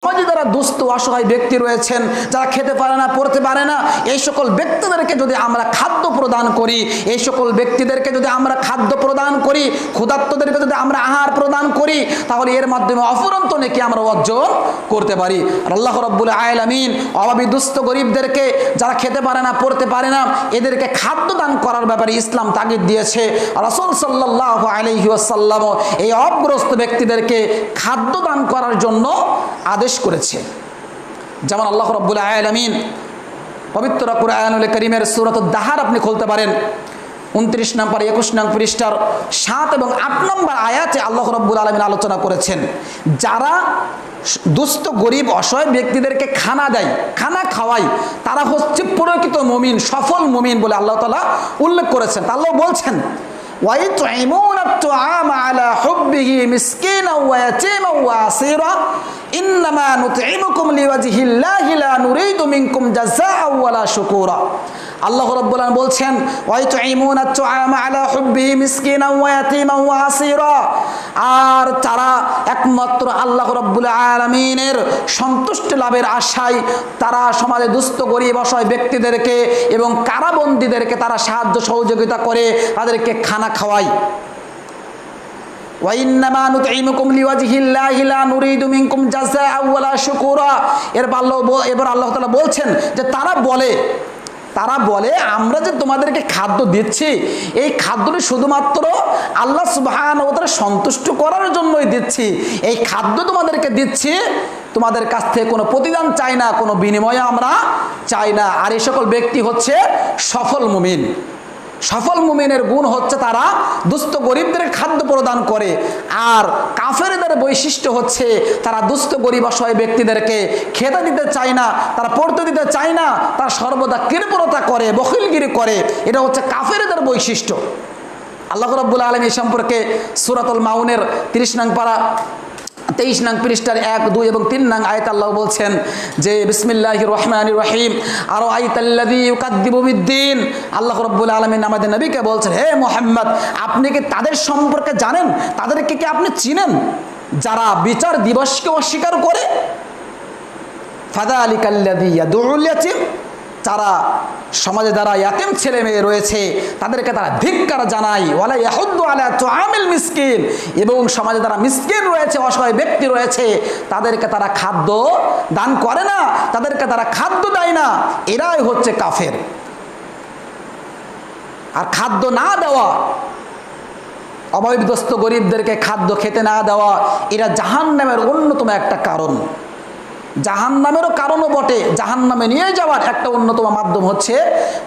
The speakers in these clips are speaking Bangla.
সমাজে যারা দুস্থ অসহায় ব্যক্তি রয়েছেন, যারা খেতে পারে না পড়তে পারে না, এই সকল ব্যক্তিদেরকে যদি আমরা খাদ্য প্রদান করি, এই সকল ব্যক্তিদেরকে যদি আমরা খাদ্য প্রদান করি, ক্ষুধার্তদেরকে যদি আমরা আহার প্রদান করি, তাহলে এর মাধ্যমে অফুরন্ত নেকি আমরা অর্জন করতে পারি। আর আল্লাহ রাব্বুল আলামিন অভাবী দুস্থ গরিবদেরকে, যারা খেতে পারে না পড়তে পারে না, এদেরকে খাদ্য দান করার ব্যাপারে ইসলাম তাগিদ দিয়েছে। রাসূল সাল্লাল্লাহু আলাইহি ওয়াসাল্লাম এই অভাবগ্রস্ত ব্যক্তিদেরকে খাদ্য দান করার জন্য আদেশ করেছে। যেমন আল্লাহ রাব্বুল আলামিন পবিত্র কুরআনুল কারীমের সূরাতুদ দাহার আপনি খুলতে পারেন, 29 নম্বর 21 নং পৃষ্ঠার 7 এবং 8 নম্বর আয়াতে আল্লাহ রাব্বুল আলামিন আলোচনা করেছেন, যারা দুস্থ গরিব অসহায় ব্যক্তিদেরকে খানা দেয়, খানা খাওয়ায়, তারা হচ্ছে প্রকৃত মুমিন, সফল মুমিন বলে আল্লাহ তাআলা উল্লেখ করেছেন। আল্লাহ বলছেন, وَيُطْعِمُونَ الطَّعَامَ عَلَى حُبِّهِ مِسْكِينًا وَيَتِيمًا وَأَسِيرًا إِنَّمَا نُطْعِمُكُمْ لِوَجْهِ اللَّهِ لَا نُرِيدُ مِنكُمْ جَزَاءً وَلَا شُكُورًا। আল্লাহ রাব্বুল আলামিন বলছেন, وَيُطْعِمُونَ الطَّعَامَ عَلَى حُبِّهِ مِسْكِينًا وَيَتِيمًا وَأَسِيرًا। আর তারা একমাত্র আল্লাহ রাব্বুল আলামিনের সন্তুষ্টি লাভের আশায় তারা সমাজে দুস্থ গরিব অসহায় ব্যক্তিদেরকে এবং কারাবন্দীদেরকে তারা সাহায্য সহযোগিতা করে, তাদেরকে খানা খাওয়ায়। وَإِنَّمَا نُطْعِمُكُمْ لِوَجْهِ اللَّهِ لَا نُرِيدُ مِنكُمْ جَزَاءً وَلَا شُكُورًا। এবার আল্লাহ তাআলা বলছেন যে তারা বলে আমরা যে তোমাদেরকে খাদ্য দিচ্ছি, এই খাদ্যটি শুধুমাত্র আল্লাহ সুবহানাহু ওয়া তাআলা সন্তুষ্ট করার জন্যই দিচ্ছি। এই খাদ্য তোমাদেরকে দিচ্ছি, তোমাদের কাছ থেকে কোনো প্রতিদান চাই না, কোনো বিনিময় আমরা চাই না। আর এই সকল ব্যক্তি হচ্ছে সফল মুমিন। সফল মুমিনের গুণ হচ্ছে তারা দুস্থ গরিবদের খাদ্য প্রদান করে। আর কাফেরদের বৈশিষ্ট্য হচ্ছে তারা দুস্থ গরিব অসহায় ব্যক্তিদেরকে খেতে দিতে চায় না, তারা পড়তে দিতে চায় না, তারা সর্বদা কৃপণতা করে, বখিলগিরি করে। এটা হচ্ছে কাফেরদের বৈশিষ্ট্য। আল্লাহ রাব্বুল আলামিন এই সম্পর্কে সূরাতুল মাউনের 30 নং পারা 23 নং পৃষ্ঠার 1, 2 এবং 3 নং আয়াত আল্লাহ বলছেন যে বিসমিল্লাহির রহমানির রহিম আরাআইতাল্লাযী ইউকাযযিবু বিদ্দীন। আল্লাহ রাব্বুল আলামিন আমাদের নবীকে বলছেন, হে মুহাম্মদ, আপনি কি তাদের সম্পর্কে জানেন, তাদেরকে কি আপনি চিনেন যারা বিচার দিবসকে অস্বীকার করে? ফাযালিকাল্লাযী ইয়াদউল ইয়াতীম, যারা সমাজে যারা ইয়াতিম ছেলে মেয়ে রয়েছে তাদেরকে তারা ধিক্কার জানায়। ওয়ালা ইয়াহুদ্দু আলা তুআমিল মিসকিন, এবং সমাজে যারা মিসকিন রয়েছে, অসহায় ব্যক্তি রয়েছে, তাদেরকে তারা খাদ্য দান করে না, তাদেরকে তারা খাদ্য দেয় না। এরাই হচ্ছে কাফের। আর খাদ্য না দেওয়া, অভাবগ্রস্ত গরিবদেরকে খাদ্য খেতে না দেওয়া, এরা জাহান্নামের অন্যতম একটা কারণ। জাহান্নামেরও কারণও বটে। জাহান্নামে নিয়ে যাওয়ার একটা অন্যতম মাধ্যম হচ্ছে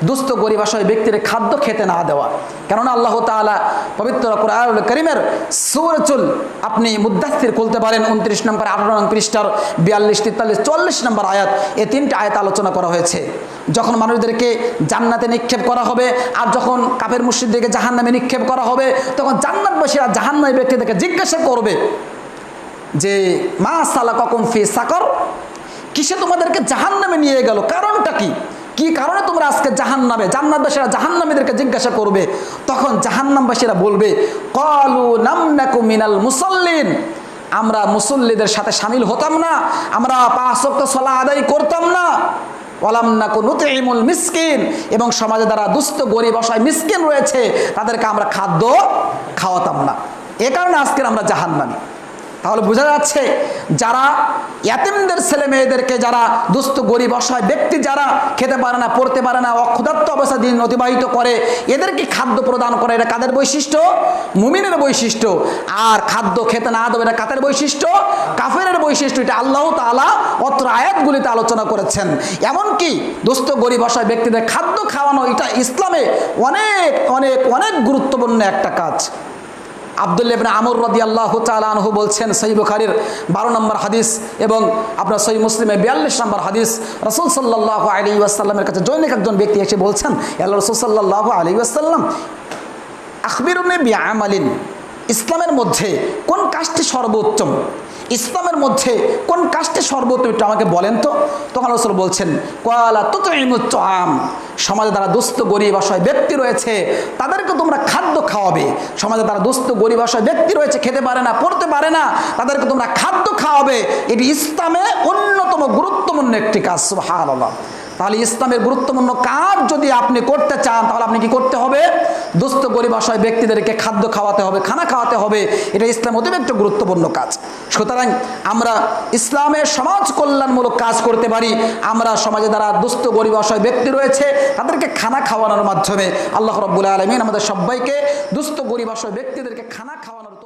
দুস্থ গরিব অসহায় ব্যক্তির খাদ্য খেতে না দেওয়া। কেননা আল্লাহ তাআলা পবিত্র কুরআনুল কারীমের সূরাতুল আপনি মুদ্দাসসির খুলতে পারেন, 29 নম্বর 18 নং পৃষ্ঠার 42, 43, 44 নম্বর আয়াত, এই 3টা আয়াত আলোচনা করা হয়েছে। যখন মানুষদেরকে জান্নাতে নিক্ষেপ করা হবে আর যখন কাফের মুশরিকদেরকে জাহান্নামে নিক্ষেপ করা হবে, তখন জান্নাতবাসীরা জাহান্নামী ব্যক্তিদেরকে জিজ্ঞাসা করবে যে মা সালাকাকুম ফি সাকর, কিসে তোমাদেরকে জাহান্নামে নিয়ে গেল, কারণটা কি, কি কারণে তোমরা আজকে জাহান্নামে? জান্নাতবাসীরা জাহান্নামীদেরকে জিজ্ঞাসা করবে। তখন জাহান্নামবাসীরা বলবে, ক্বালু লাম নাকু মিনাল মুসাল্লিন, আমরা মুসল্লিদের সাথে শামিল হতাম না, আমরা 5 ওয়াক্ত সালাত আদায় করতাম না। ওয়ালাম নাকু নুতঈমুল মিসকিন, এবং সমাজে যারা দুস্থ গরিব অসহায় মিসকিন রয়েছে তাদেরকে আমরা খাদ্য খাওয়াতাম না, এ কারণে আজকে আমরা জাহান্নামী। তাহলে বোঝা যাচ্ছে যারা ইয়াতিমদের ছেলে মেয়েদেরকে, যারা দুস্থ গরিব অসহায় ব্যক্তি যারা খেতে পারে না পড়তে পারে না, অক্ষুধার্ত অবস্থা দিন অতিবাহিত করে, এদেরকে খাদ্য প্রদান করে, এটা কাদের বৈশিষ্ট্য? মুমিনের বৈশিষ্ট্য। আর খাদ্য খেতে না দেবে, এটা কাদের বৈশিষ্ট্য? কাফেরের বৈশিষ্ট্য। এটা আল্লাহ তাআলা অত্র আয়াতগুলিতে আলোচনা করেছেন। এমনকি দুস্থ গরিব অসহায় ব্যক্তিদের খাদ্য খাওয়ানো, এটা ইসলামে অনেক অনেক অনেক গুরুত্বপূর্ণ একটা কাজ। আব্দুল্লাহ ইবনে আমর রাদিয়াল্লাহু তাআলা আনহু বলছেন, সহিহ বুখারীর 12 নম্বর হাদিস এবং আপনার সহিহ মুসলিমে 42 নম্বর হাদিস, রাসূল সাল্লাল্লাহু আলাইহি ওয়াসাল্লামের কাছে জনৈক একজন ব্যক্তি এসে বলছেন, আল্লাহ রাসূল সাল্লাল্লাহু আলাইহি ওয়াসাল্লাম, আখবিরুনি বিআমালিন, ইসলামের মধ্যে কোন কাজটি সর্বোত্তম? ইসলামের মধ্যে কোন কাজটি সর্বোত্তম একটু আমাকে বলেন তো। তখন রাসূল বলছেন ক্বালা তুতঈমুত তুআম, সমাজে যারা দুস্থ গরিব অসহায় ব্যক্তি রয়েছে তাদেরকে তোমরা খাদ্য খাওয়াবে। সমাজে যারা দুস্থ গরিব অসহায় ব্যক্তি রয়েছে, খেতে পারে না, পড়তে পারে না, তাদেরকে তোমরা খাদ্য খাওয়াবে। এটি ইসলামে অন্যতম গুরুত্বপূর্ণ একটি কাজ। সুবহানাল্লাহ। তাহলে ইসলামের গুরুত্বপূর্ণ কাজ যদি আপনি করতে চান তাহলে আপনি কি করতে হবে? দুস্থ গরিব অসহায় ব্যক্তিদেরকে খাদ্য খাওয়াতে হবে, খানা খাওয়াতে হবে। এটা ইসলাম অতি একটা গুরুত্বপূর্ণ কাজ। সুতরাং আমরা ইসলামের সমাজ কল্যাণমূলক কাজ করতে পারি। আমরা সমাজে যারা দুস্থ গরিব অসহায় ব্যক্তি রয়েছে তাদেরকে খানা খাওয়ানোর মাধ্যমে আল্লাহ রাব্বুল আলামিন আমাদের সবাইকে দুস্থ গরিব অসহায় ব্যক্তিদেরকে খানা খাওয়ানোর